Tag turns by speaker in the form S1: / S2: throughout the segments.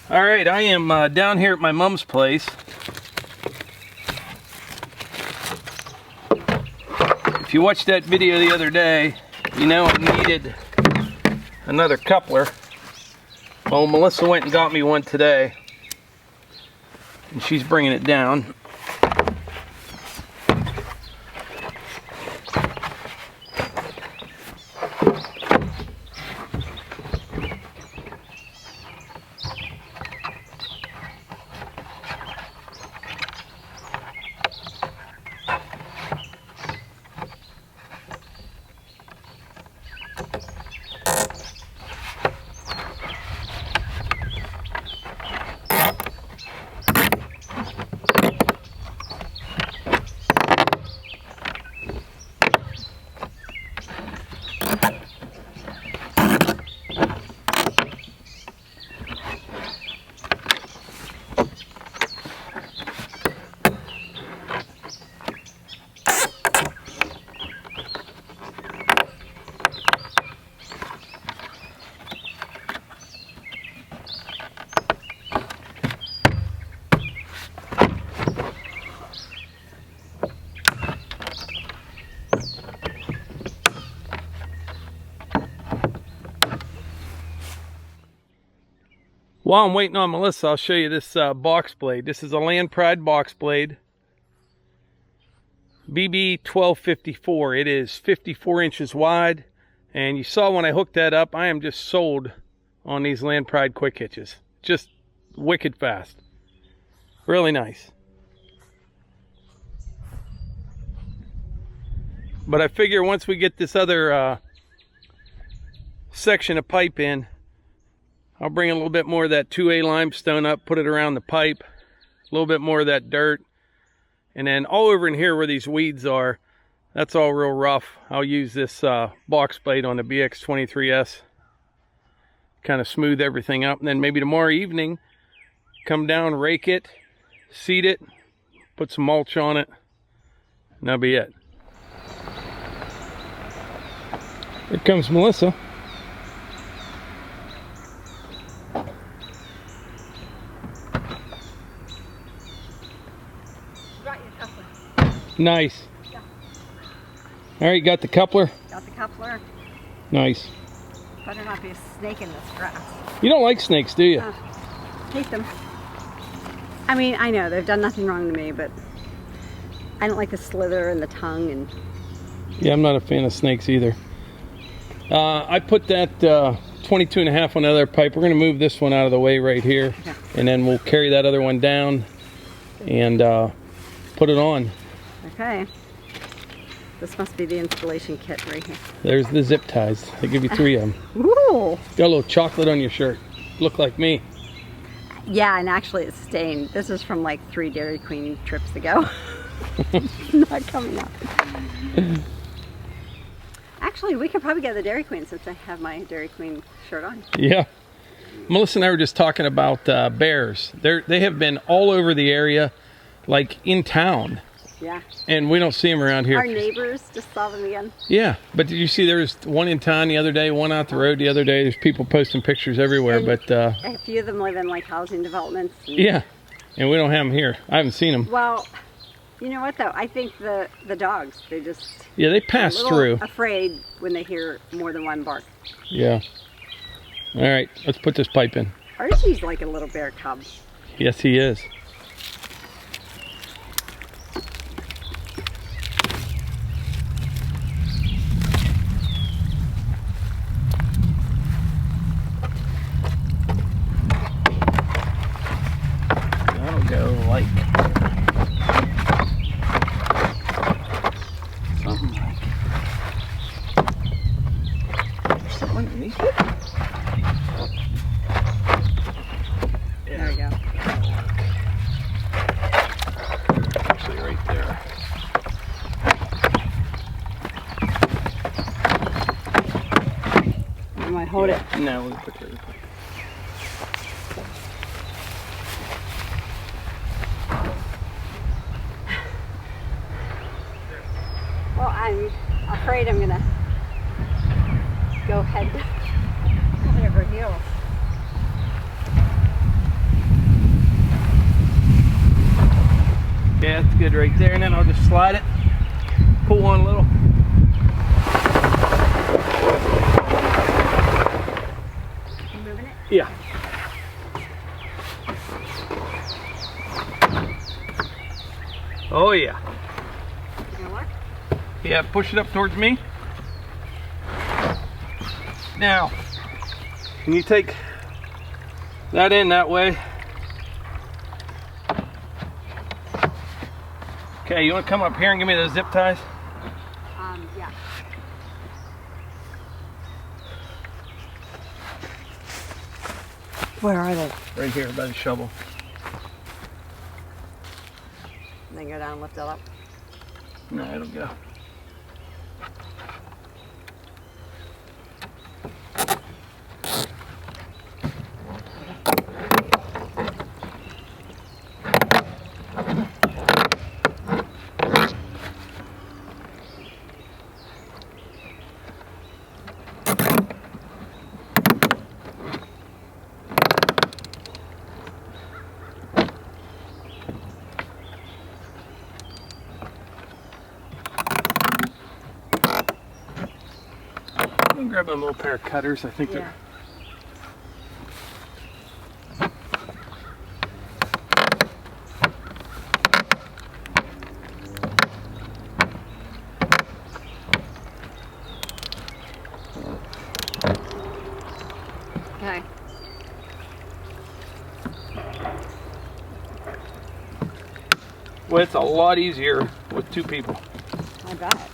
S1: All right, I am down here at my mom's place. If you watched that video the other day, you know I needed another coupler. Well, Melissa went and got me one today, and she's bringing it down. While I'm waiting on Melissa, I'll show you this box blade. This is a Land Pride box blade. BB 1254. It is 54 inches wide. And you saw when I hooked that up, I am just sold on these Land Pride quick hitches. Just wicked fast. Really nice. But I figure once we get this other section of pipe in, I'll bring a little bit more of that 2A limestone up, put it around the pipe, a little bit more of that dirt, and then all over in here where these weeds are, that's all real rough. I'll use this box blade on the BX 23S, kind of smooth everything up, and then maybe tomorrow evening, come down, rake it, seed it, put some mulch on it, and that'll be it. Here comes Melissa. Nice. Yeah. All right, got the coupler?
S2: Got the coupler.
S1: Nice.
S2: Better not be a snake in this grass.
S1: You don't like snakes, do you?
S2: Hate them. I mean, I know they've done nothing wrong to me, but I don't like the slither and the tongue. And
S1: yeah, I'm not a fan of snakes either. I put that 22.5 on the other pipe. We're going to move this one out of the way right here, yeah. And then we'll carry that other one down and put it on.
S2: Okay. This must be the installation kit right here.
S1: There's the zip ties. They give you 3 of them.
S2: Ooh.
S1: Got a little chocolate on your shirt. Look like me.
S2: Yeah, and actually it's stained. This is from like 3 Dairy Queen trips ago. Not coming up. Actually, we could probably get the Dairy Queen since I have my Dairy Queen shirt on.
S1: Yeah. Melissa and I were just talking about bears. They have been all over the area, like in town.
S2: Yeah.
S1: And we don't see them around here.
S2: Our neighbors just saw them again.
S1: Yeah, but did you see there was one in town the other day, one out the road the other day? There's people posting pictures everywhere,
S2: and
S1: but
S2: a few of them live in like housing developments.
S1: Yeah, and we don't have them here. I haven't seen them.
S2: Well, you know what though? I think the dogs, they just
S1: they pass through.
S2: Afraid when they hear more than one bark.
S1: Yeah. All right, let's put this pipe in.
S2: Archie's like a little bear cub.
S1: Yes, he is. Go like something like something underneath it. Yeah.
S2: There we go.
S1: Actually, right there.
S2: I might hold it.
S1: No, we'll put it.
S2: Well, I'm afraid I'm gonna go head over heels.
S1: good right there, and then I'll just slide it, pull one a little.
S2: You moving it?
S1: Yeah. Oh yeah.
S2: You gonna work?
S1: Yeah, push it up towards me. Now, can you take that in that way? Okay, you want to come up here and give me those zip ties?
S2: Yeah. Where are they?
S1: Right here by the shovel.
S2: And then go down and lift it up.
S1: No, it'll go. I'm gonna grab a little pair of cutters. I think they're.
S2: Okay.
S1: Well, it's a lot easier with two people.
S2: I bet.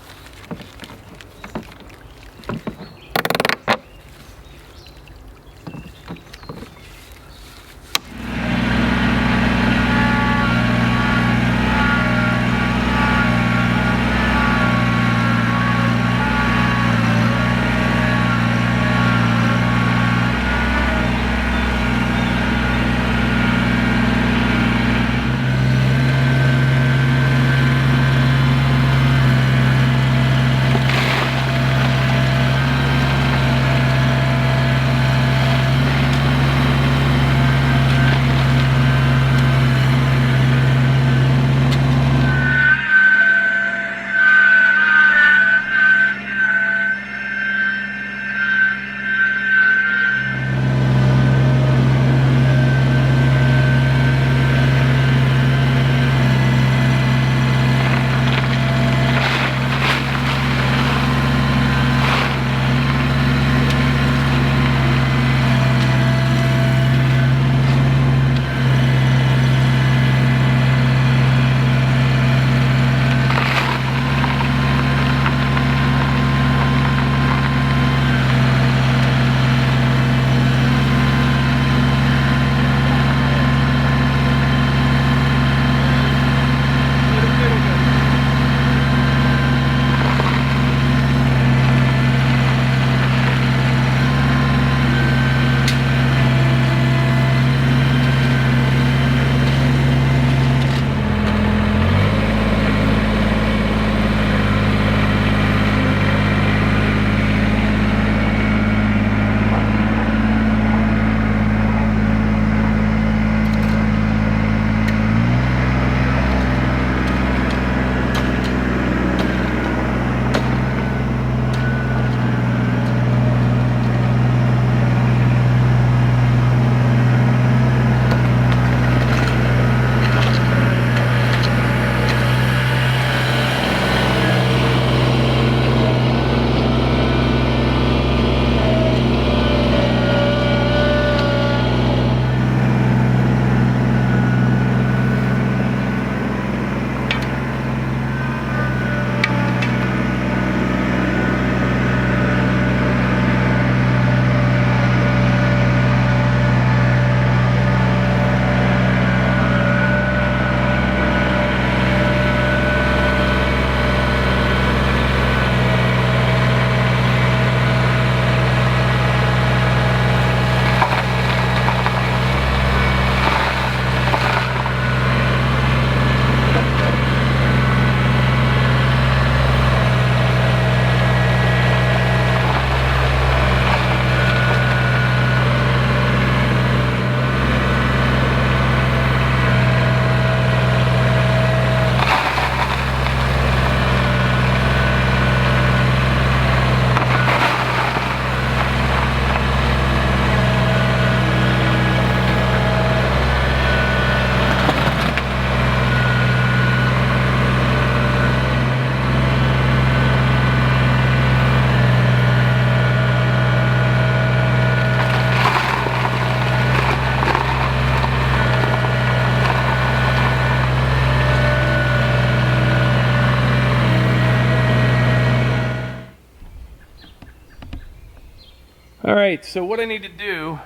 S1: right, so what I need to do,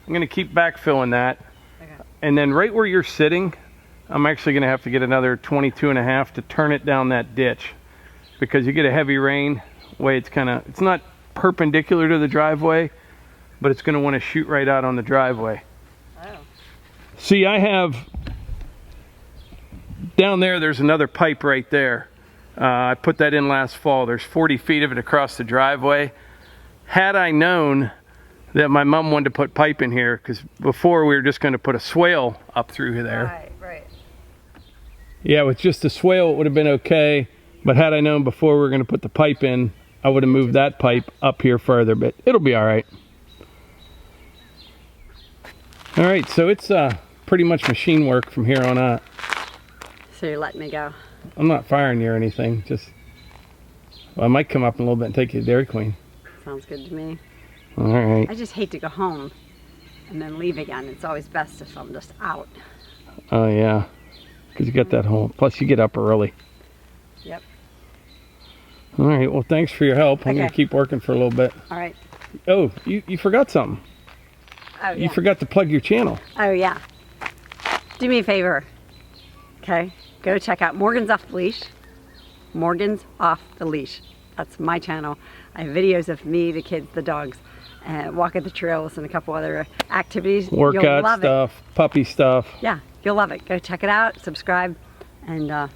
S1: I'm gonna keep backfilling that.
S2: Okay.
S1: And then right where you're sitting, I'm actually gonna have to get another 22.5 to turn it down that ditch. Because you get a heavy rain, way it's it's not perpendicular to the driveway, but it's gonna wanna shoot right out on the driveway.
S2: Oh.
S1: See, I have, down there's another pipe right there. I put that in last fall. There's 40 feet of it across the driveway. Had I known that my mom wanted to put pipe in here, because before we were just going to put a swale up through there.
S2: Right, right.
S1: Yeah, with just a swale it would have been okay, but had I known before we were going to put the pipe in, I would have moved that pipe up here further, but it'll be all right. All right, so it's pretty much machine work from here on out.
S2: So you're letting me go?
S1: I'm not firing you or anything, just, well, I might come up in a little bit and take you to Dairy Queen.
S2: Sounds good to me.
S1: All right.
S2: I just hate to go home and then leave again. It's always best if I'm just out.
S1: Oh yeah, because you got that home. Plus you get up early.
S2: Yep.
S1: All right, well thanks for your help. I'm
S2: Okay.
S1: going to keep working for a little bit.
S2: All right.
S1: Oh, you forgot something.
S2: Oh, yeah.
S1: You forgot to plug your channel.
S2: Oh, yeah. Do me a favor. Okay? Go check out Morgan's Off the Leash. Morgan's Off the Leash. That's my channel. I have videos of me, the kids, the dogs, and walking the trails and a couple other activities. You'll
S1: Workout
S2: love
S1: stuff, puppy stuff.
S2: Yeah, you'll love it. Go check it out, subscribe, and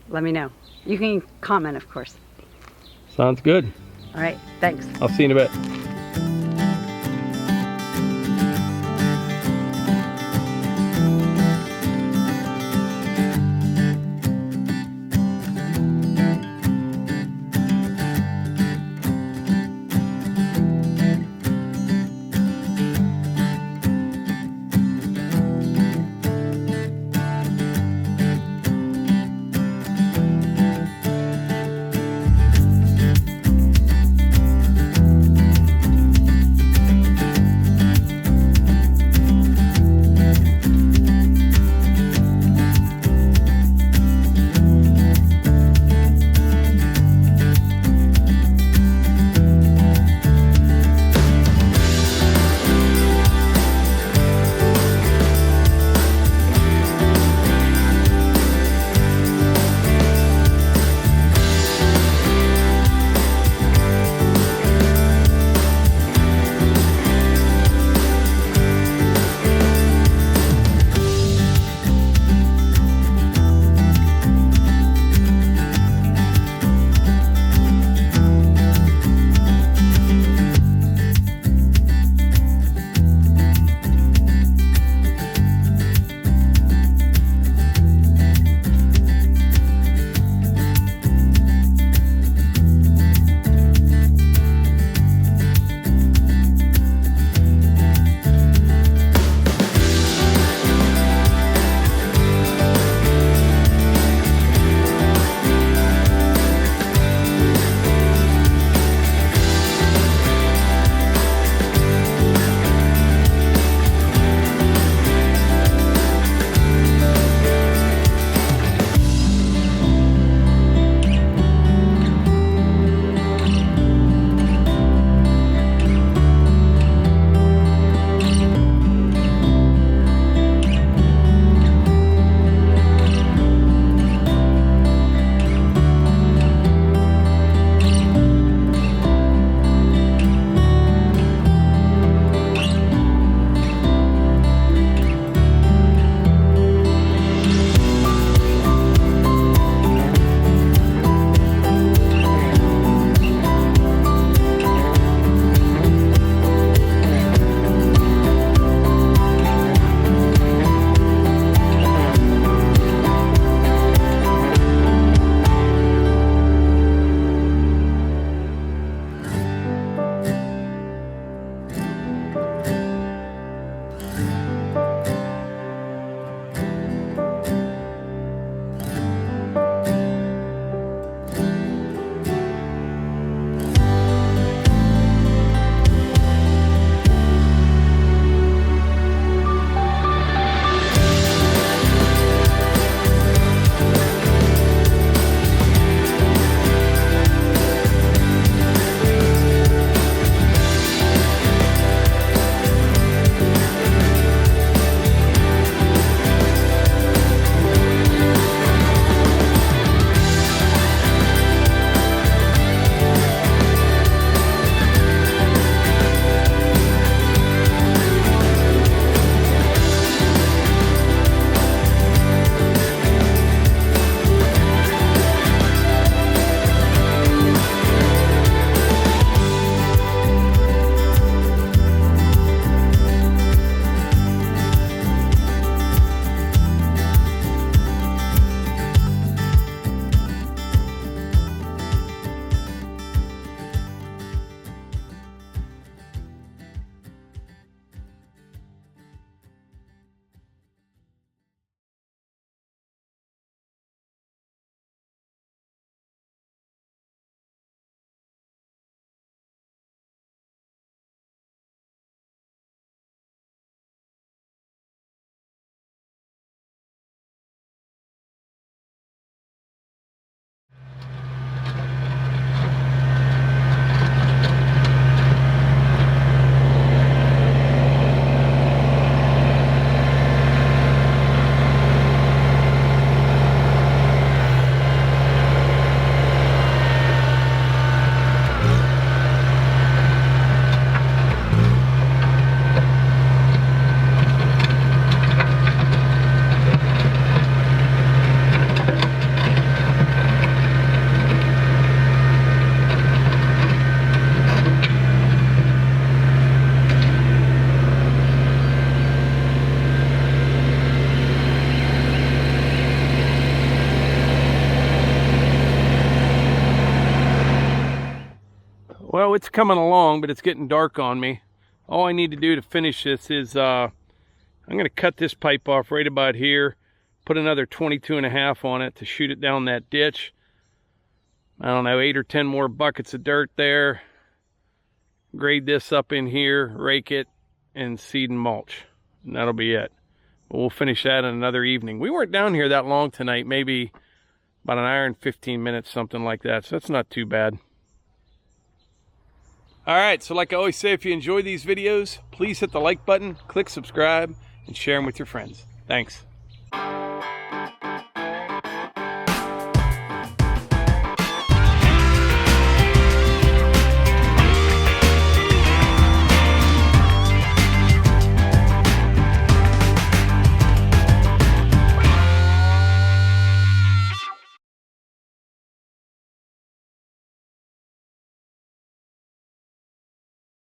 S2: let me know. You can comment, of course.
S1: Sounds good.
S2: All right, thanks.
S1: I'll see you in a bit. it's coming along, but it's getting dark on me. All I need to do to finish this is I'm going to cut this pipe off right about here, put another 22.5 on it to shoot it down that ditch. I don't know, 8 or 10 more buckets of dirt there. Grade this up in here, rake it, and seed and mulch. And that'll be it. But we'll finish that in another evening. We weren't down here that long tonight, maybe about an hour and 15 minutes, something like that. So that's not too bad. All right, so like I always say, if you enjoy these videos, please hit the like button, click subscribe, and share them with your friends. Thanks.